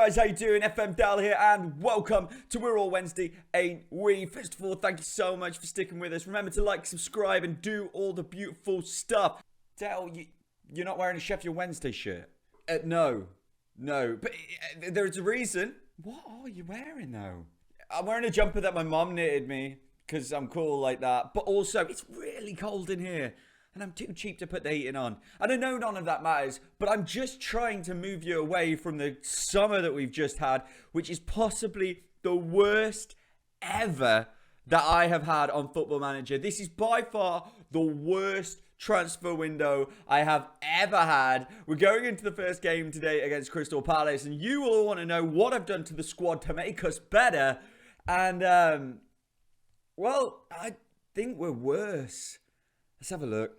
guys, how you doing? FMDale here, and welcome to We're All Wednesday, Ain't We? First of all, thank you so much for sticking with us. Remember to like, subscribe, and do all the beautiful stuff. Dale, you're not wearing a Sheffield Wednesday shirt? No, but there's a reason. What are you wearing, though? I'm wearing a jumper that my mum knitted me, because I'm cool like that. But also, it's really cold in here. And I'm too cheap to put the heating on. And I know none of that matters, but I'm just trying to move you away from the summer that we've just had, which is possibly the worst ever that I have had on Football Manager. This is by far the worst transfer window I have ever had. We're going into the first game today against Crystal Palace, and you all want to know what I've done to the squad to make us better. And, well, I think we're worse. Let's have a look.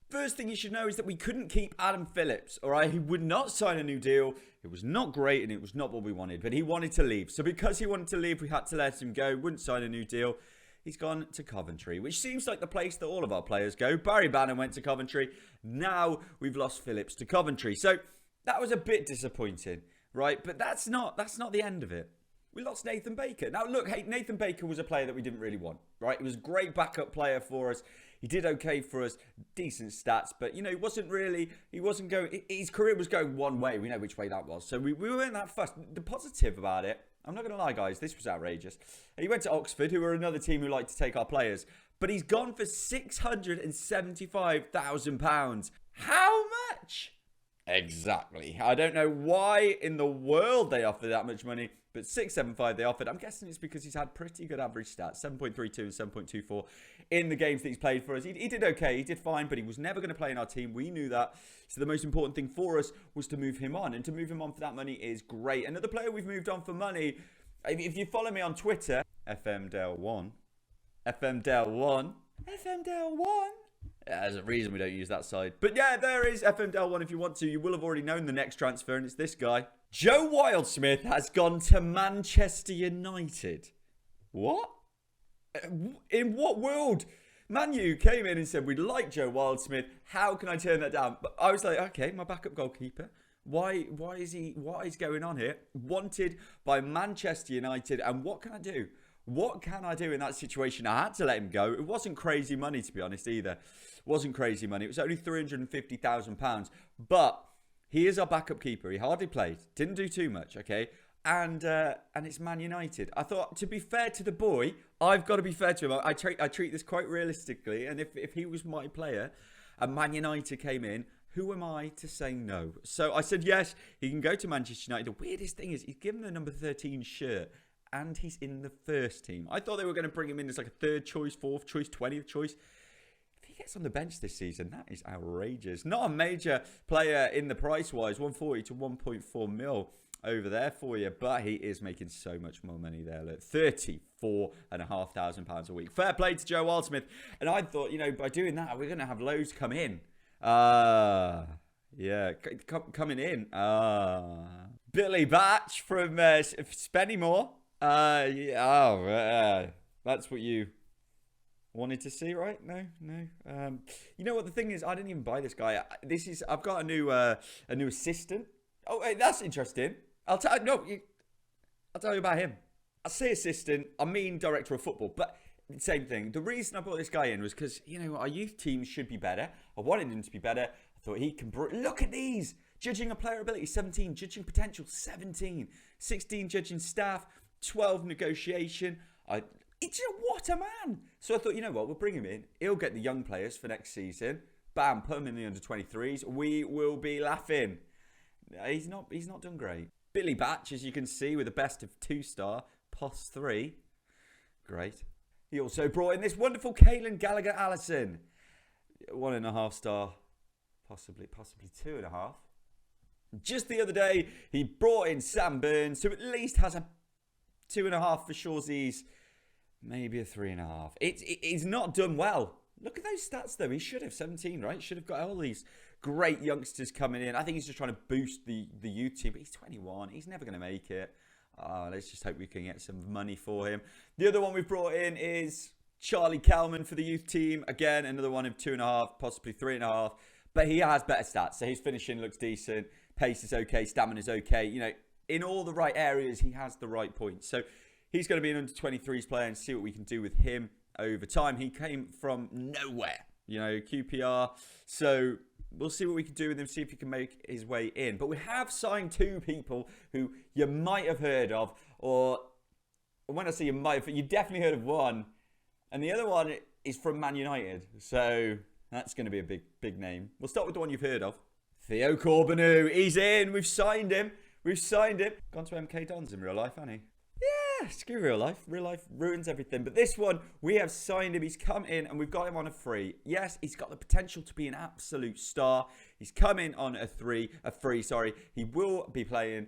First thing you should know is that we couldn't keep Adam Phillips, all right? He would not sign a new deal. It was not great, and it was not what we wanted, but he wanted to leave. So because he wanted to leave, we had to let him go. Wouldn't sign a new deal. He's gone to Coventry, which seems like the place that all of our players go. Barry Bannon went to Coventry. Now we've lost Phillips to Coventry. So that was a bit disappointing, right? But that's not the end of it. We lost Nathan Baker. Now, look, hey, Nathan Baker was a player that we didn't really want, right? He was a great backup player for us. He did okay for us, decent stats, but, you know, his career was going one way. We know which way that was. So we weren't that fussed. The positive about it, I'm not going to lie, guys, this was outrageous. He went to Oxford, who are another team who like to take our players, but he's gone for £675,000. How much? Exactly. I don't know why in the world they offered that much money, but 675 they offered. I'm guessing it's because he's had pretty good average stats, 7.32 and 7.24 in the games that he's played for us. He did okay, he did fine, but he was never going to play in our team. We knew that. So the most important thing for us was to move him on, and to move him on for that money is great. Another player we've moved on for money, if you follow me on Twitter, FMDale1, FMDale1. Yeah, there's a reason we don't use that side. But yeah, there is FMDale1 if you want to. You will have already known the next transfer, and it's this guy. Joe Wildsmith has gone to Manchester United. What? In what world? Man U came in and said, we'd like Joe Wildsmith. How can I turn that down? But I was like, okay, my backup goalkeeper. What is going on here? Wanted by Manchester United. And what can I do? What can I do in that situation? I had to let him go. It wasn't crazy money, to be honest, either. It wasn't crazy money. It was only £350,000. But he is our backup keeper. He hardly played. Didn't do too much, okay? And it's Man United. I thought, to be fair to the boy, I've got to be fair to him. I treat this quite realistically. And if he was my player and Man United came in, who am I to say no? So I said, yes, he can go to Manchester United. The weirdest thing is he's given the number 13 shirt. And he's in the first team. I thought they were going to bring him in as like a third choice, fourth choice, 20th choice. If he gets on the bench this season, that is outrageous. Not a major player in the price-wise, 140 to 1.4 mil over there for you. But he is making so much more money there. Look, £34,500 a week. Fair play to Joe Wildsmith. And I thought, you know, by doing that, we're going to have loads come in. Yeah, coming in. Billy Batch from Spennymoor. That's what you wanted to see, right? No. You know what the thing is? I didn't even buy this guy. I've got a new assistant. Oh, hey, that's interesting. I'll tell you about him. I say assistant. I mean director of football, but same thing. The reason I brought this guy in was because, you know, our youth team should be better. I wanted him to be better. I thought he can. Look at these. Judging a player ability, 17. Judging potential, 17. 16 judging staff. 12 negotiation. What a man. So I thought, you know what, we'll bring him in. He'll get the young players for next season. Bam, put him in the under-23s. We will be laughing. He's not done great. Billy Batch, as you can see, with the best of 2-star, POS 3. Great. He also brought in this wonderful Caelan Gallagher-Allison. 1.5-star, possibly 2.5. Just the other day, he brought in Sam Burns, who at least has a 2.5 for Shawsies, maybe a 3.5. He's not done well. Look at those stats, though. He should have 17, right? Should have got all these great youngsters coming in. I think he's just trying to boost the youth team, but he's 21. He's never going to make it. Let's just hope we can get some money for him. The other one we've brought in is Charlie Kelman for the youth team. Again, another one of 2.5, possibly 3.5. But he has better stats. So his finishing looks decent. Pace is okay. Stamina's okay. You know, in all the right areas, he has the right points. So he's going to be an under-23s player and see what we can do with him over time. He came from nowhere, QPR. So we'll see what we can do with him, see if he can make his way in. But we have signed 2 people who you might have heard of, or when I say you might have, you definitely heard of one. And the other one is from Man United. So that's going to be a big name. We'll start with the one you've heard of. Theo Corbinu. He's in. We've signed him. Gone to MK Dons in real life, hasn't he? Yeah, screw real life. Real life ruins everything. But this one, we have signed him. He's come in and we've got him on a free. Yes, he's got the potential to be an absolute star. He's come in on a free. He will be playing.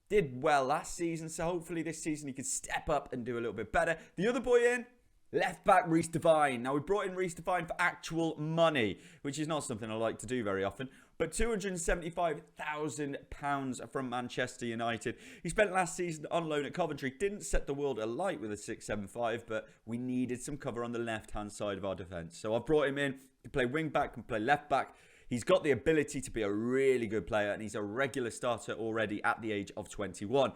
Did well last season, so hopefully this season he can step up and do a little bit better. The other boy in, left back Reece Devine. Now we brought in Reece Devine for actual money, which is not something I like to do very often. But £275,000 from Manchester United. He spent last season on loan at Coventry. Didn't set the world alight with a 6.75, but we needed some cover on the left-hand side of our defence. So I've brought him in. He can play wing-back, can play left-back. He's got the ability to be a really good player, and he's a regular starter already at the age of 21.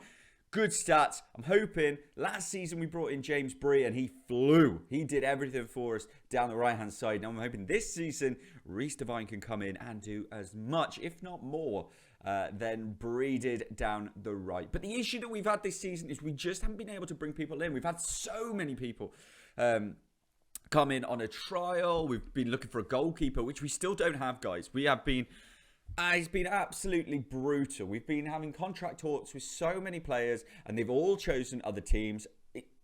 Good stats. I'm hoping last season we brought in James Bree and he flew. He did everything for us down the right-hand side. Now I'm hoping this season Reece Devine can come in and do as much, if not more, than Bree did down the right. But the issue that we've had this season is we just haven't been able to bring people in. We've had so many people come in on a trial. We've been looking for a goalkeeper, which we still don't have, guys. We have been... it's been absolutely brutal. We've been having contract talks with so many players and they've all chosen other teams.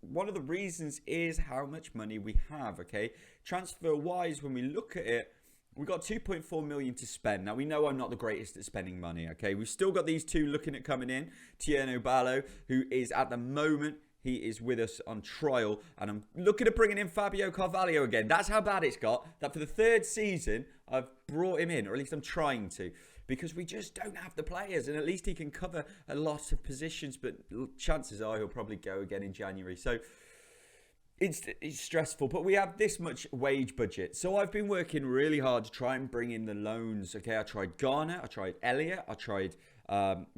One of the reasons is how much money we have, okay? Transfer-wise, when we look at it, we've got 2.4 million to spend. Now, we know I'm not the greatest at spending money, okay? We've still got these 2 looking at coming in. Tierno Ballo, who is at the moment... he is with us on trial, and I'm looking at bringing in Fabio Carvalho again. That's how bad it's got, that for the 3rd season, I've brought him in, or at least I'm trying to, because we just don't have the players, and at least he can cover a lot of positions, but chances are he'll probably go again in January. So it's stressful, but we have this much wage budget. So I've been working really hard to try and bring in the loans. Okay, I tried Garner, I tried Elliott, I tried...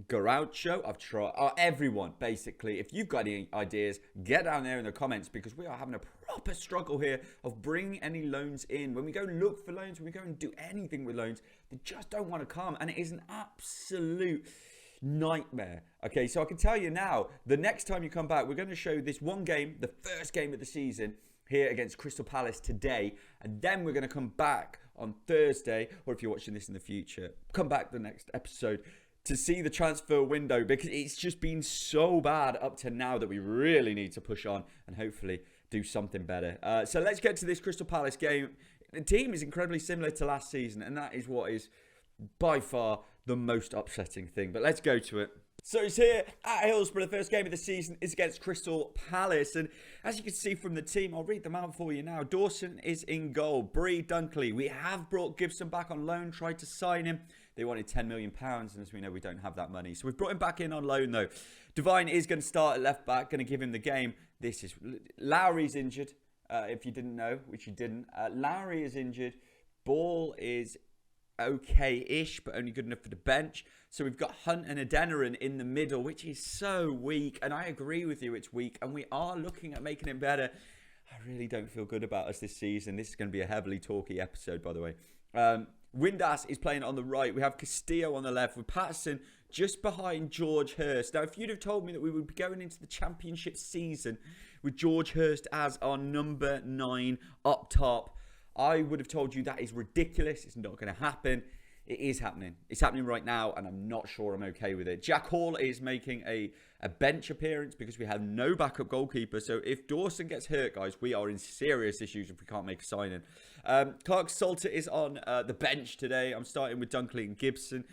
Gaucho, I've tried everyone basically. If you've got any ideas, get down there in the comments, because we are having a proper struggle here of bringing any loans in. When we go look for loans, when we go and do anything with loans, they just don't want to come, and it is an absolute nightmare. Okay, so I can tell you now, the next time you come back, we're going to show this one game, the first game of the season, here against Crystal Palace today, and then we're going to come back on Thursday, or if you're watching this in the future, come back the next episode to see the transfer window, because it's just been so bad up to now that we really need to push on and hopefully do something better. So let's get to this Crystal Palace game. The team is incredibly similar to last season, and that is what is by far the most upsetting thing. But let's go to it. So it's here at Hillsborough. The first game of the season is against Crystal Palace. And as you can see from the team, I'll read them out for you now. Dawson is in goal. Bree, Dunkley. We have brought Gibson back on loan, tried to sign him. They wanted £10 million, and as we know, we don't have that money. So we've brought him back in on loan, though. Devine is going to start at left back, going to give him the game. This is... Lowry's injured, if you didn't know, which you didn't. Lowry is injured. Ball is okay-ish, but only good enough for the bench. So we've got Hunt and Adeniran in the middle, which is so weak. And I agree with you, it's weak. And we are looking at making it better. I really don't feel good about us this season. This is going to be a heavily talky episode, by the way. Windass is playing on the right. We have Castillo on the left with Patterson just behind George Hurst. Now, if you'd have told me that we would be going into the championship season with George Hurst as our number 9 up top, I would have told you that is ridiculous. It's not going to happen. It is happening. It's happening right now, and I'm not sure I'm okay with it. Jack Hall is making a bench appearance because we have no backup goalkeeper. So if Dawson gets hurt, guys, we are in serious issues if we can't make a signing. Clark Salter is on the bench today. I'm starting with Dunkley and Gibson.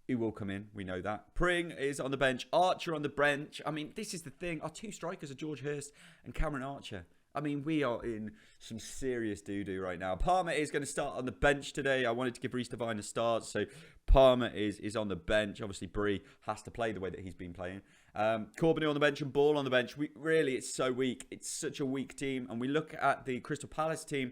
He will come in. We know that. Pring is on the bench. Archer on the bench. I mean, this is the thing. Our 2 strikers are George Hurst and Cameron Archer. I mean, we are in some serious doo-doo right now. Palmer is going to start on the bench today. I wanted to give Reece Devine a start, so Palmer is on the bench. Obviously, Bree has to play the way that he's been playing. Corbinu on the bench and Ball on the bench. Really, it's so weak. It's such a weak team. And we look at the Crystal Palace team.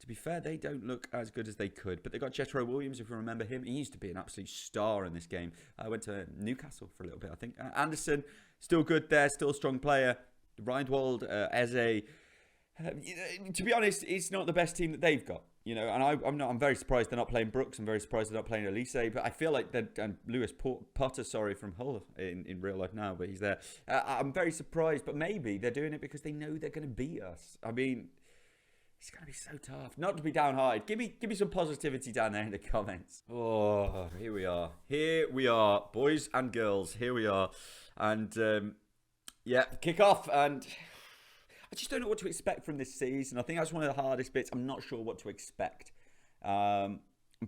to be fair, they don't look as good as they could. But they got Jetro Williams, if you remember him. He used to be an absolute star in this game. Went to Newcastle for a little bit, I think. Anderson, still good there, still a strong player. Rindwald, Eze. To be honest, it's not the best team that they've got. You know, and I'm very surprised they're not playing Brooks. I'm very surprised they're not playing Elise. But I feel like and Lewis Potter, from Hull in real life now, but he's there. I'm very surprised, but maybe they're doing it because they know they're going to beat us. I mean, it's going to be so tough. Not to be downhearted. Give me some positivity down there in the comments. Oh, here we are. Here we are, boys and girls. Here we are, and yeah, kick off and. I just don't know what to expect from this season. I think that's one of the hardest bits. I'm not sure what to expect. I'm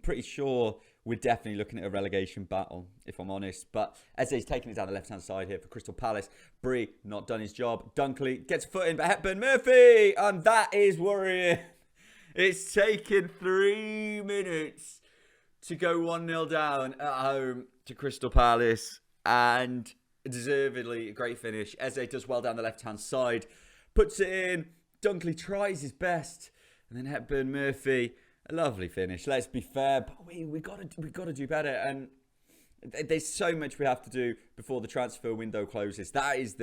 pretty sure we're definitely looking at a relegation battle, if I'm honest. But Eze's taking it down the left-hand side here for Crystal Palace. Bree, not done his job. Dunkley gets a foot in, but Hepburn Murphy! And that is worrying. It's taken 3 minutes to go 1-0 down at home to Crystal Palace. And deservedly, a great finish. Eze does well down the left-hand side. Puts it in. Dunkley tries his best. And then Hepburn Murphy. A lovely finish. Let's be fair. But we got to do better. And there's so much we have to do before the transfer window closes. That is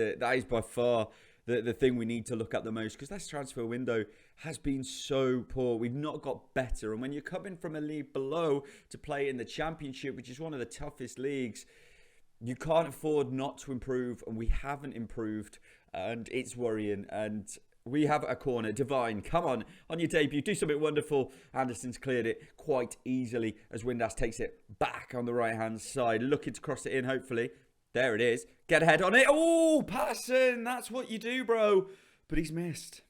by far the thing we need to look at the most. Because this transfer window has been so poor. We've not got better. And when you're coming from a league below to play in the Championship, which is one of the toughest leagues, you can't afford not to improve. And we haven't improved. And it's worrying. And we have a corner. Divine, come on your debut. Do something wonderful. Anderson's cleared it quite easily as Windass takes it back on the right-hand side. Looking to cross it in, hopefully. There it is. Get ahead on it. Oh, Patterson. That's what you do, bro. But he's missed.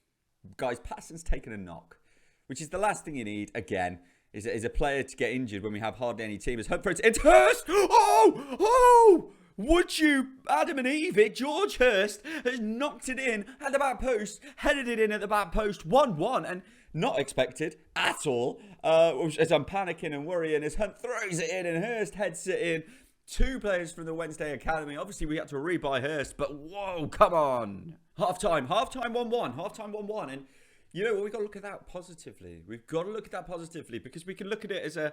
Guys, Patterson's taken a knock, which is the last thing you need, again, is a player to get injured when we have hardly any teamers. Hope for it. It's Hurst. Oh! Would you, Adam and Eve it? George Hurst has knocked it in at the back post, headed it in at the back post, 1-1, and not expected at all. As I'm panicking and worrying, as Hunt throws it in and Hurst heads it in. 2 players from the Wednesday Academy. Obviously, we had to rebuy Hurst, but whoa, come on. Half-time 1-1, half-time 1-1, and you know what, we've got to look at that positively. We've got to look at that positively because we can look at it as a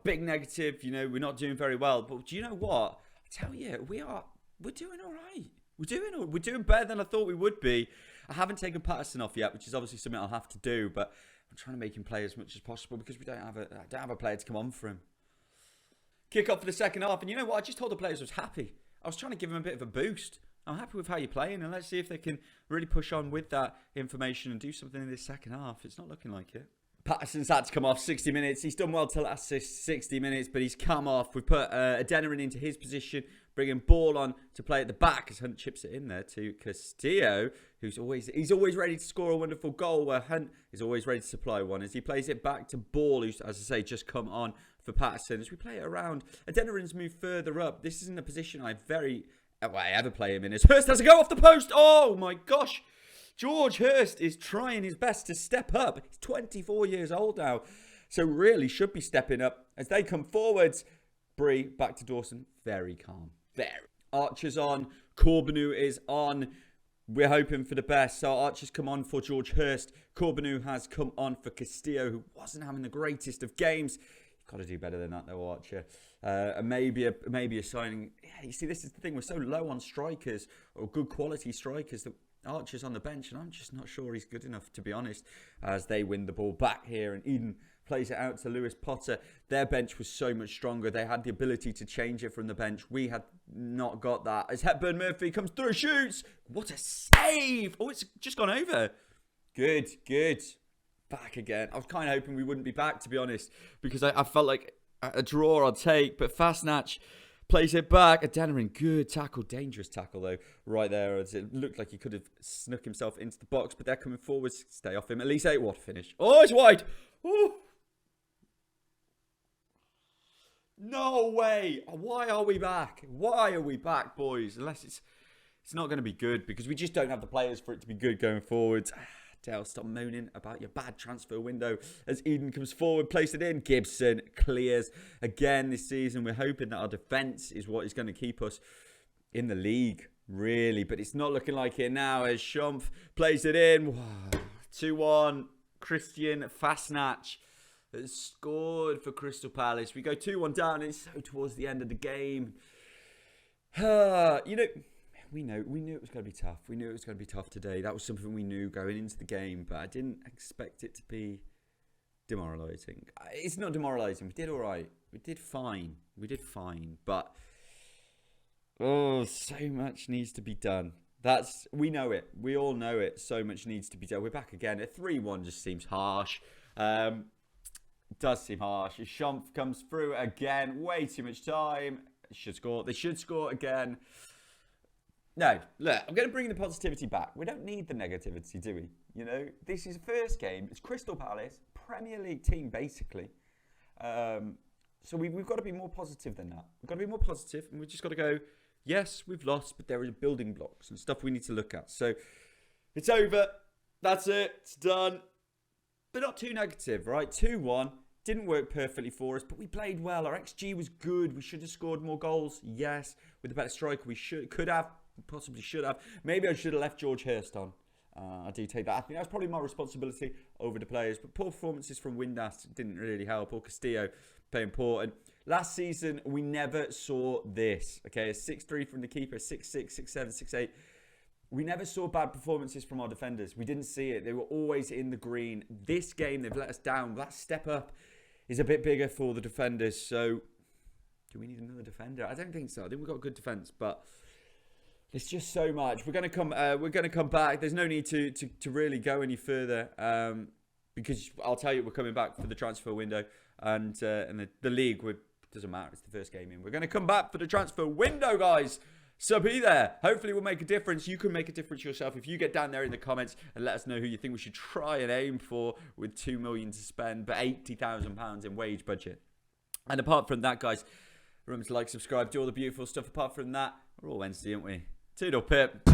big negative. You know, we're not doing very well, but do you know what? Tell you, we're doing all right. We're doing better than I thought we would be. I haven't taken Patterson off yet, which is obviously something I'll have to do, but I'm trying to make him play as much as possible because I don't have a player to come on for him. Kick off for the second half, and you know what? I just told the players I was happy. I was trying to give them a bit of a boost. I'm happy with how you're playing, and let's see if they can really push on with that information and do something in this second half. It's not looking like it. Patterson's had to come off 60 minutes. He's done well to last 60 minutes, but he's come off. We've put Adeniran into his position, bringing Ball on to play at the back as Hunt chips it in there to Castillo, he's always ready to score a wonderful goal, where Hunt is always ready to supply one as he plays it back to Ball, who's, as I say, just come on for Patterson. As we play it around, Adeniran's moved further up. This isn't a position I ever play him in. As Hurst has to go off the post. Oh my gosh. George Hurst is trying his best to step up. He's 24 years old now, so really should be stepping up. As they come forwards, Bree back to Dawson. Very calm. Very. Archer's on. Corbinu is on. We're hoping for the best. So Archer's come on for George Hurst. Corbinu has come on for Castillo, who wasn't having the greatest of games. You've got to do better than that, though, Archer. And maybe a signing. Yeah, you see, this is the thing. We're so low on strikers, or good quality strikers, that Archer's on the bench, and I'm just not sure he's good enough, to be honest, as they win the ball back here, and Eden plays it out to Lewis Potter. Their bench was so much stronger. They had the ability to change it from the bench. We had not got that. As Hepburn Murphy comes through, shoots. What a save. Oh, it's just gone over. Good. Back again. I was kind of hoping we wouldn't be back, to be honest, because I felt like a draw I'd take, but Fastnatch plays it back. Adeniran, good tackle. Dangerous tackle, though, right there. As it looked like he could have snuck himself into the box, but they're coming forwards. Stay off him. At least 8. What a finish. Oh, it's wide. Oh. No way. Why are we back? Why are we back, boys? Unless it's not going to be good, because we just don't have the players for it to be good going forwards. Dale, stop moaning about your bad transfer window. As Eden comes forward, plays it in. Gibson clears again this season. We're hoping that our defence is what is going to keep us in the league, really. But it's not looking like it now, as Schumpf plays it in. 2-1. Christian Fasnach has scored for Crystal Palace. We go 2-1 down. It's so towards the end of the game. You know, we knew it was going to be tough. We knew it was going to be tough today. That was something we knew going into the game, but I didn't expect it to be demoralising. It's not demoralising. We did all right. We did fine. But so much needs to be done. We know it. We all know it. So much needs to be done. We're back again. A 3-1 just seems harsh. It does seem harsh. Shump comes through again. Way too much time. They should score again. No, look, I'm going to bring the positivity back. We don't need the negativity, do we? You know, this is the first game. It's Crystal Palace, Premier League team, basically. So we've got to be more positive than that. We've got to be more positive, and we've just got to go, yes, we've lost, but there are building blocks and stuff we need to look at. So it's over. That's it. It's done. But not too negative, right? 2-1. Didn't work perfectly for us, but we played well. Our XG was good. We should have scored more goals. Yes. With a better striker, we could have. Possibly should have. Maybe I should have left George Hurst on. I do take that. I think that's probably my responsibility over the players. But poor performances from Windass didn't really help. Or Castillo play important. Last season, we never saw this. Okay, a 6-3 from the keeper, 6-6, 6-7, 6-8. We never saw bad performances from our defenders. We didn't see it. They were always in the green. This game, they've let us down. That step up is a bit bigger for the defenders. So, do we need another defender? I don't think so. I think we've got good defence, but it's just so much. We're going to come back. There's no need to really go any further because I'll tell you, we're coming back for the transfer window and the league. Doesn't matter. It's the first game in. We're going to come back for the transfer window, guys. So be there. Hopefully we'll make a difference. You can make a difference yourself if you get down there in the comments and let us know who you think we should try and aim for with 2 million to spend, but £80,000 in wage budget. And apart from that, guys, remember to like, subscribe, do all the beautiful stuff. Apart from that, we're all Wednesday, aren't we? Toodle pip.